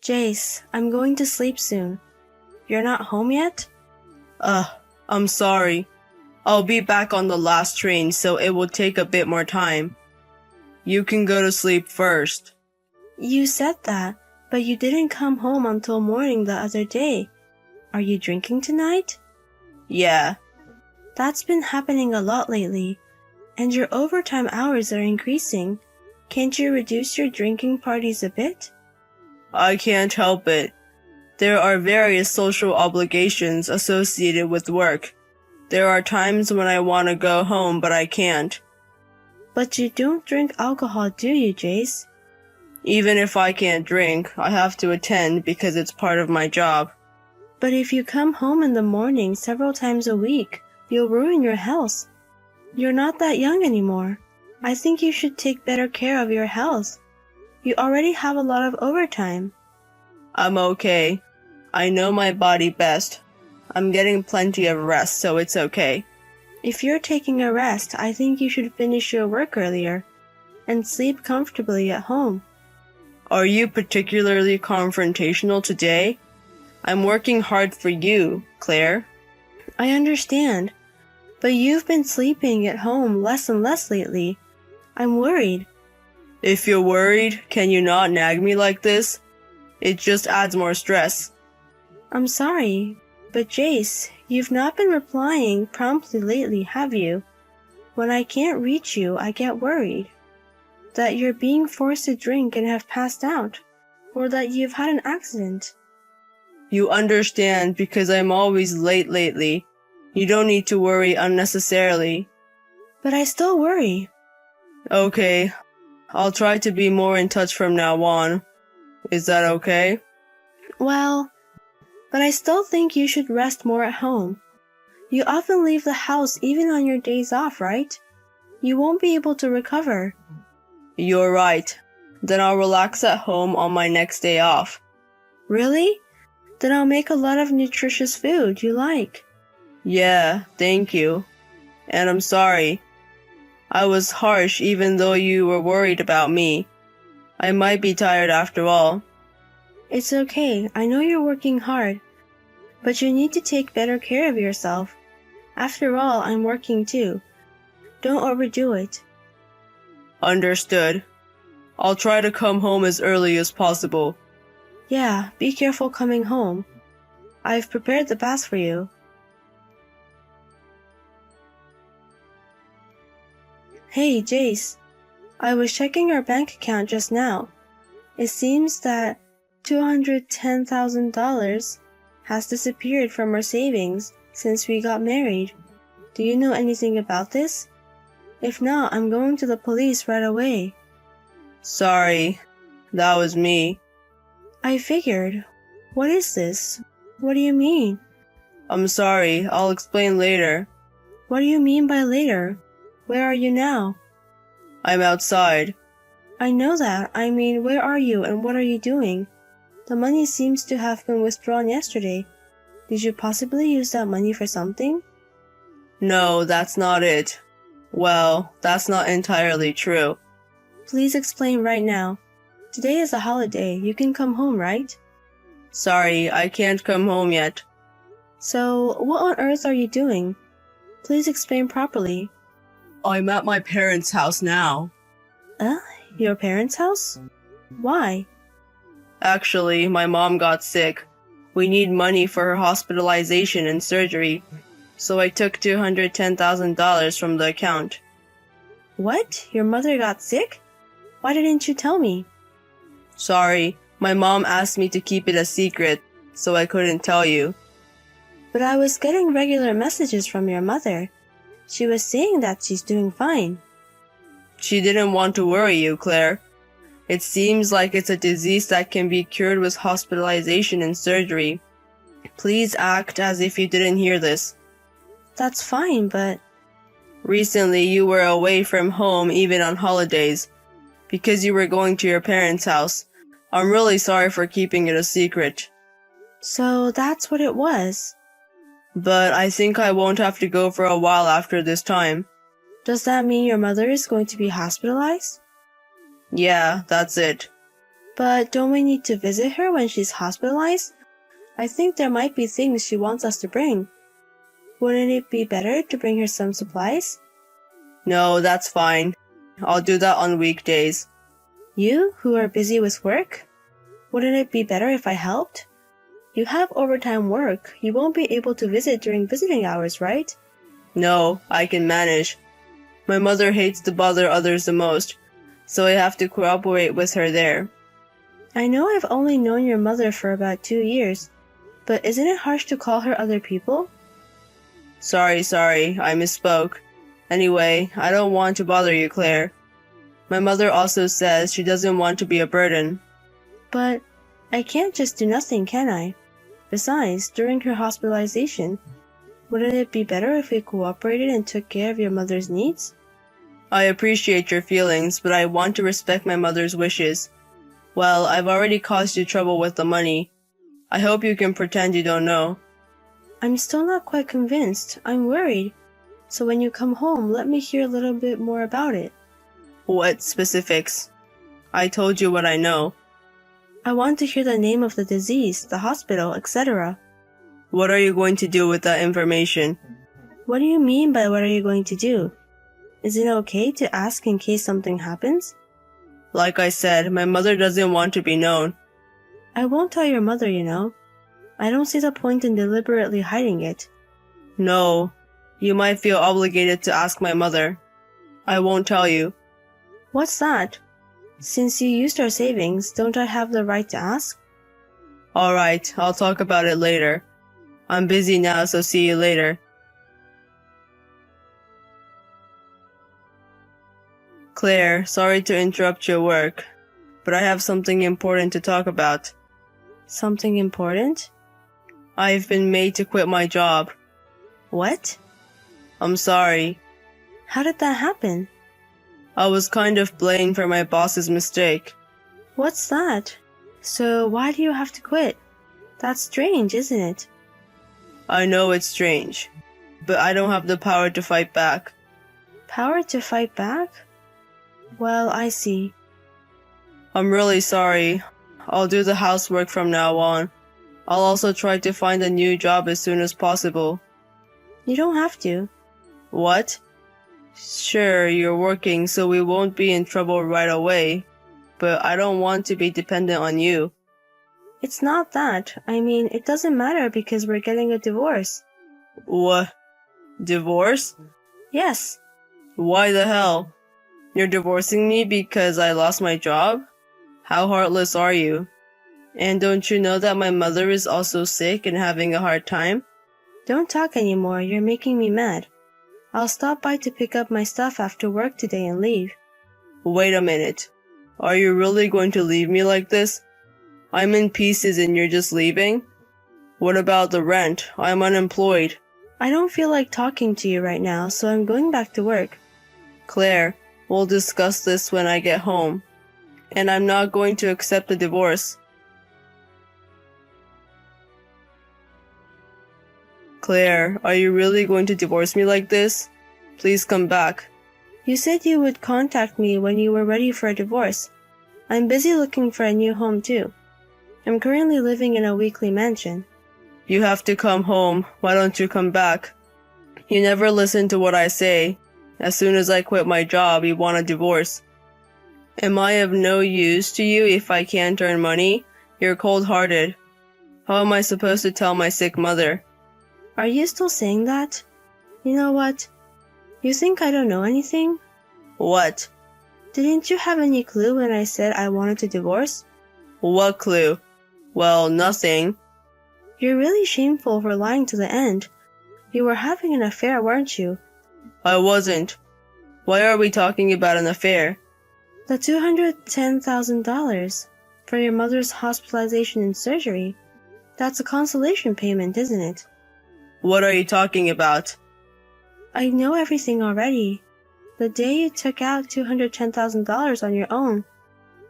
Jace, I'm going to sleep soon. You're not home yet? I'm sorry. I'll be back on the last train, so it will take a bit more time. You can go to sleep first. You said that, but you didn't come home until morning the other day. Are you drinking tonight? Yeah. That's been happening a lot lately, and your overtime hours are increasing. Can't you reduce your drinking parties a bit? I can't help it. There are various social obligations associated with work. There are times when I want to go home, but I can't. But you don't drink alcohol, do you, Jace? Even if I can't drink, I have to attend because it's part of my job. But if you come home in the morning several times a week, you'll ruin your health. You're not that young anymore. I think you should take better care of your health. You already have a lot of overtime. I'm okay. I know my body best. I'm getting plenty of rest, so it's okay. If you're taking a rest, I think you should finish your work earlier and sleep comfortably at home. Are you particularly confrontational today? I'm working hard for you, Claire. I understand, but you've been sleeping at home less and less lately. I'm worried. If you're worried, can you not nag me like this? It just adds more stress. I'm sorry, but Jace, you've not been replying promptly lately, have you? When I can't reach you, I get worried. That you're being forced to drink and have passed out, or that you've had an accident. You understand because I'm always late lately. You don't need to worry unnecessarily. But I still worry. Okay, I'll try to be more in touch from now on. Is that okay? Well, but I still think you should rest more at home. You often leave the house even on your days off, right? You won't be able to recover. You're right. Then I'll relax at home on my next day off. Really? Then I'll make a lot of nutritious food you like. Yeah, thank you. And I'm sorry. I was harsh even though you were worried about me. I might be tired after all. It's okay. I know you're working hard. But you need to take better care of yourself. After all, I'm working too. Don't overdo it. Understood. I'll try to come home as early as possible. Yeah, be careful coming home. I've prepared the bath for you. Hey, Jace. I was checking our bank account just now. It seems that $210,000 has disappeared from our savings since we got married. Do you know anything about this? If not, I'm going to the police right away. Sorry, that was me. I figured. What is this? What do you mean? I'm sorry, I'll explain later. What do you mean by later? Where are you now? I'm outside. I know that. I mean, where are you and what are you doing? The money seems to have been withdrawn yesterday. Did you possibly use that money for something? No, that's not it. Well, that's not entirely true. Please explain right now. Today is a holiday. You can come home, right? Sorry, I can't come home yet. So, what on earth are you doing? Please explain properly. I'm at my parents' house now. Your parents' house? Why? Actually, my mom got sick. We need money for her hospitalization and surgery. So I took $210,000 from the account. What? Your mother got sick? Why didn't you tell me? Sorry, my mom asked me to keep it a secret, so I couldn't tell you. But I was getting regular messages from your mother. She was saying that she's doing fine. She didn't want to worry you, Claire. It seems like it's a disease that can be cured with hospitalization and surgery. Please act as if you didn't hear this. That's fine, but... Recently, you were away from home even on holidays, because you were going to your parents' house. I'm really sorry for keeping it a secret. So that's what it was. But I think I won't have to go for a while after this time. Does that mean your mother is going to be hospitalized? Yeah, that's it. But don't we need to visit her when she's hospitalized? I think there might be things she wants us to bring. Wouldn't it be better to bring her some supplies? No, that's fine. I'll do that on weekdays. You, who are busy with work? Wouldn't it be better if I helped? You have overtime work. You won't be able to visit during visiting hours, right? No, I can manage. My mother hates to bother others the most, so I have to cooperate with her there. I know I've only known your mother for about 2 years, but isn't it harsh to call her other people? Sorry, I misspoke. Anyway, I don't want to bother you, Claire. My mother also says she doesn't want to be a burden. But I can't just do nothing, can I? Besides, during her hospitalization, wouldn't it be better if we cooperated and took care of your mother's needs? I appreciate your feelings, but I want to respect my mother's wishes. Well, I've already caused you trouble with the money. I hope you can pretend you don't know. I'm still not quite convinced. I'm worried. So when you come home, let me hear a little bit more about it. What specifics? I told you what I know. I want to hear the name of the disease, the hospital, etc. What are you going to do with that information? What do you mean by what are you going to do? Is it okay to ask in case something happens? Like I said, my mother doesn't want to be known. I won't tell your mother, you know. I don't see the point in deliberately hiding it. No, you might feel obligated to ask my mother. I won't tell you. What's that? Since you used our savings, don't I have the right to ask? Alright, I'll talk about it later. I'm busy now, so see you later. Claire, sorry to interrupt your work, but I have something important to talk about. Something important? I've been made to quit my job. What? I'm sorry. How did that happen? I was kind of blamed for my boss's mistake. What's that? So why do you have to quit? That's strange, isn't it? I know it's strange, but I don't have the power to fight back. Power to fight back? Well, I see. I'm really sorry. I'll do the housework from now on. I'll also try to find a new job as soon as possible. You don't have to. What? Sure, you're working, so we won't be in trouble right away, but I don't want to be dependent on you. It's not that. I mean, it doesn't matter because we're getting a divorce. What? Divorce? Yes. Why the hell? You're divorcing me because I lost my job? How heartless are you? And don't you know that my mother is also sick and having a hard time? Don't talk anymore. You're making me mad. I'll stop by to pick up my stuff after work today and leave. Wait a minute. Are you really going to leave me like this? I'm in pieces and you're just leaving? What about the rent? I'm unemployed. I don't feel like talking to you right now, so I'm going back to work. Claire, we'll discuss this when I get home. And I'm not going to accept the divorce. Claire, are you really going to divorce me like this? Please come back. You said you would contact me when you were ready for a divorce. I'm busy looking for a new home too. I'm currently living in a weekly mansion. You have to come home. Why don't you come back? You never listen to what I say. As soon as I quit my job, you want a divorce. Am I of no use to you if I can't earn money? You're cold-hearted. How am I supposed to tell my sick mother? Are you still saying that? You know what? You think I don't know anything? What? Didn't you have any clue when I said I wanted to divorce? What clue? Well, nothing. You're really shameful for lying to the end. You were having an affair, weren't you? I wasn't. Why are we talking about an affair? The $210,000 for your mother's hospitalization and surgery. That's a consolation payment, isn't it? What are you talking about? I know everything already. The day you took out $210,000 on your own,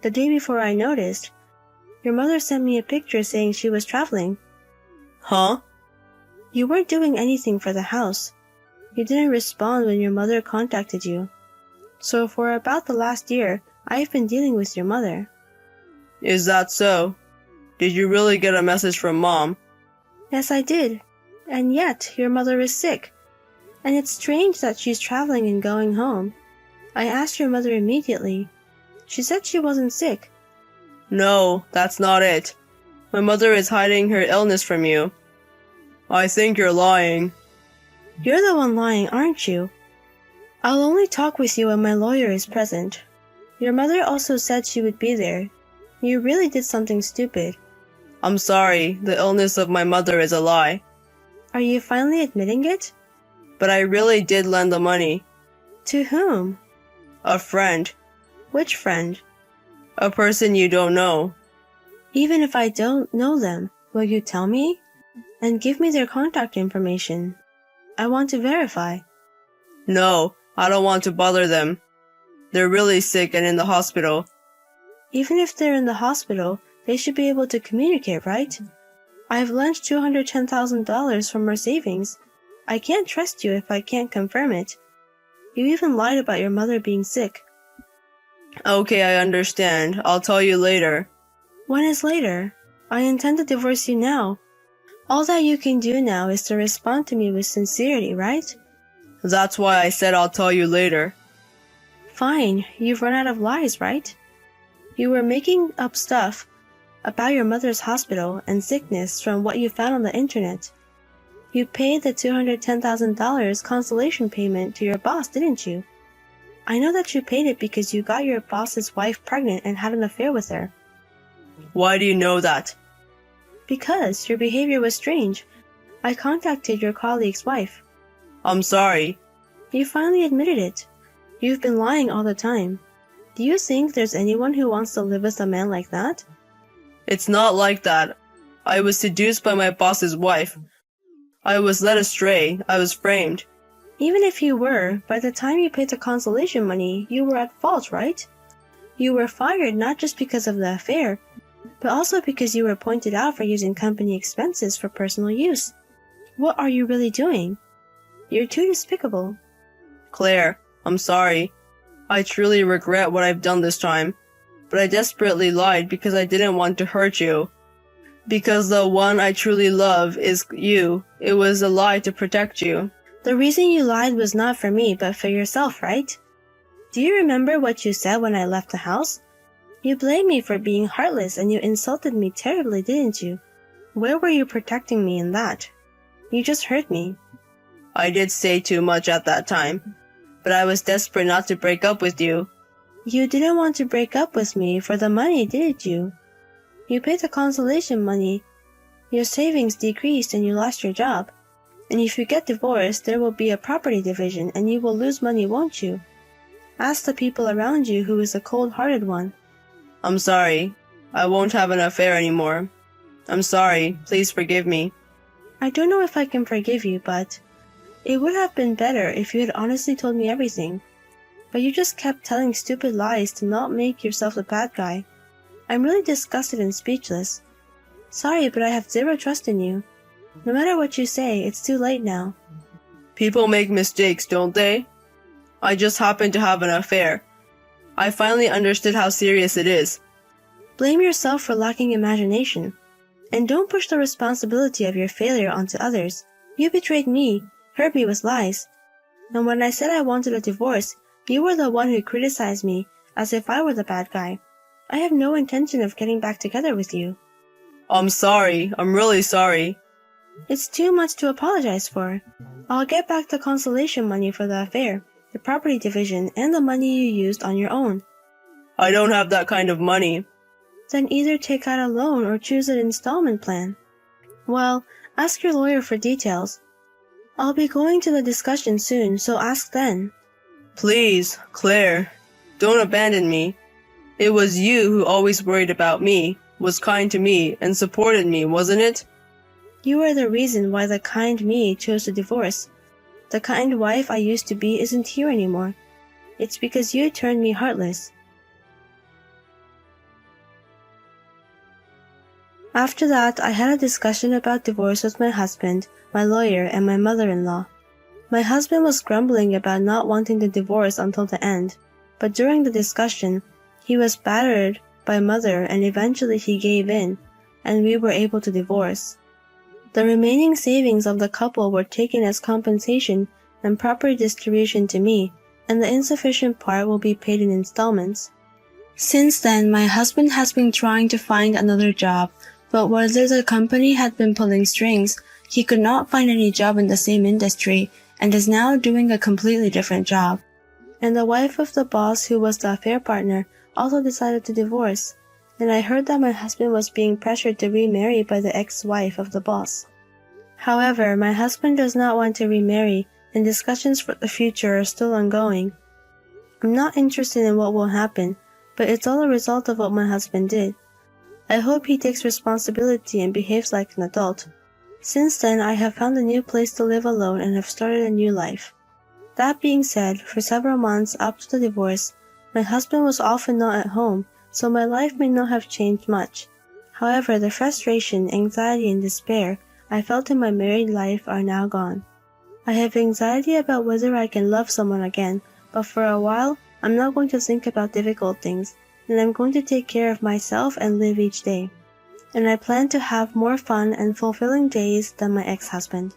the day before I noticed, your mother sent me a picture saying she was traveling. Huh? You weren't doing anything for the house. You didn't respond when your mother contacted you. So for about the last year, I've been dealing with your mother. Is that so? Did you really get a message from Mom? Yes, I did. And yet, your mother is sick. And it's strange that she's traveling and going home. I asked your mother immediately. She said she wasn't sick. No, that's not it. My mother is hiding her illness from you. I think you're lying. You're the one lying, aren't you? I'll only talk with you when my lawyer is present. Your mother also said she would be there. You really did something stupid. I'm sorry, the illness of my mother is a lie. Are you finally admitting it? But I really did lend the money. To whom? A friend. Which friend? A person you don't know. Even if I don't know them, will you tell me? And give me their contact information. I want to verify. No, I don't want to bother them. They're really sick and in the hospital. Even if they're in the hospital, they should be able to communicate, right? I've lent $210,000 from our savings. I can't trust you if I can't confirm it. You even lied about your mother being sick. Okay, I understand. I'll tell you later. When is later? I intend to divorce you now. All that you can do now is to respond to me with sincerity, right? That's why I said I'll tell you later. Fine, you've run out of lies, right? You were making up stuff about your mother's hospital and sickness from what you found on the internet. You paid the $210,000 consolation payment to your boss, didn't you? I know that you paid it because you got your boss's wife pregnant and had an affair with her. Why do you know that? Because your behavior was strange. I contacted your colleague's wife. I'm sorry. You finally admitted it. You've been lying all the time. Do you think there's anyone who wants to live with a man like that? It's not like that. I was seduced by my boss's wife. I was led astray. I was framed. Even if you were, by the time you paid the consolation money, you were at fault, right? You were fired not just because of the affair, but also because you were pointed out for using company expenses for personal use. What are you really doing? You're too despicable. Claire, I'm sorry. I truly regret what I've done this time, but I desperately lied because I didn't want to hurt you. Because the one I truly love is you. It was a lie to protect you. The reason you lied was not for me, but for yourself, right? Do you remember what you said when I left the house? You blamed me for being heartless and you insulted me terribly, didn't you? Where were you protecting me in that? You just hurt me. I did say too much at that time, but I was desperate not to break up with you. You didn't want to break up with me for the money, did you? You paid the consolation money. Your savings decreased and you lost your job. And if you get divorced, there will be a property division and you will lose money, won't you? Ask the people around you who is a cold-hearted one. I'm sorry. I won't have an affair anymore. I'm sorry. Please forgive me. I don't know if I can forgive you, but it would have been better if you had honestly told me everything. But you just kept telling stupid lies to not make yourself the bad guy. I'm really disgusted and speechless. Sorry, but I have zero trust in you. No matter what you say, it's too late now. People make mistakes, don't they? I just happened to have an affair. I finally understood how serious it is. Blame yourself for lacking imagination. And don't push the responsibility of your failure onto others. You betrayed me, hurt me with lies. And when I said I wanted a divorce, you were the one who criticized me as if I were the bad guy. I have no intention of getting back together with you. I'm sorry. I'm really sorry. It's too much to apologize for. I'll get back the consolation money for the affair, the property division, and the money you used on your own. I don't have that kind of money. Then either take out a loan or choose an installment plan. Well, ask your lawyer for details. I'll be going to the discussion soon, so ask then. Please, Claire, don't abandon me. It was you who always worried about me, was kind to me, and supported me, wasn't it? You are the reason why the kind me chose to divorce. The kind wife I used to be isn't here anymore. It's because you turned me heartless. After that, I had a discussion about divorce with my husband, my lawyer, and my mother-in-law. My husband was grumbling about not wanting the divorce until the end, but during the discussion, he was battered by mother, and eventually he gave in, and we were able to divorce. The remaining savings of the couple were taken as compensation and proper distribution to me, and the insufficient part will be paid in installments. Since then, my husband has been trying to find another job, but whether the company had been pulling strings, he could not find any job in the same industry and is now doing a completely different job. And the wife of the boss, who was the affair partner, also decided to divorce, and I heard that my husband was being pressured to remarry by the ex-wife of the boss. However, my husband does not want to remarry, and discussions for the future are still ongoing. I'm not interested in what will happen, but it's all a result of what my husband did. I hope he takes responsibility and behaves like an adult. Since then, I have found a new place to live alone and have started a new life. That being said, for several months up to the divorce, my husband was often not at home, so my life may not have changed much. However, the frustration, anxiety, and despair I felt in my married life are now gone. I have anxiety about whether I can love someone again, but for a while, I'm not going to think about difficult things, and I'm going to take care of myself and live each day. And I plan to have more fun and fulfilling days than my ex-husband.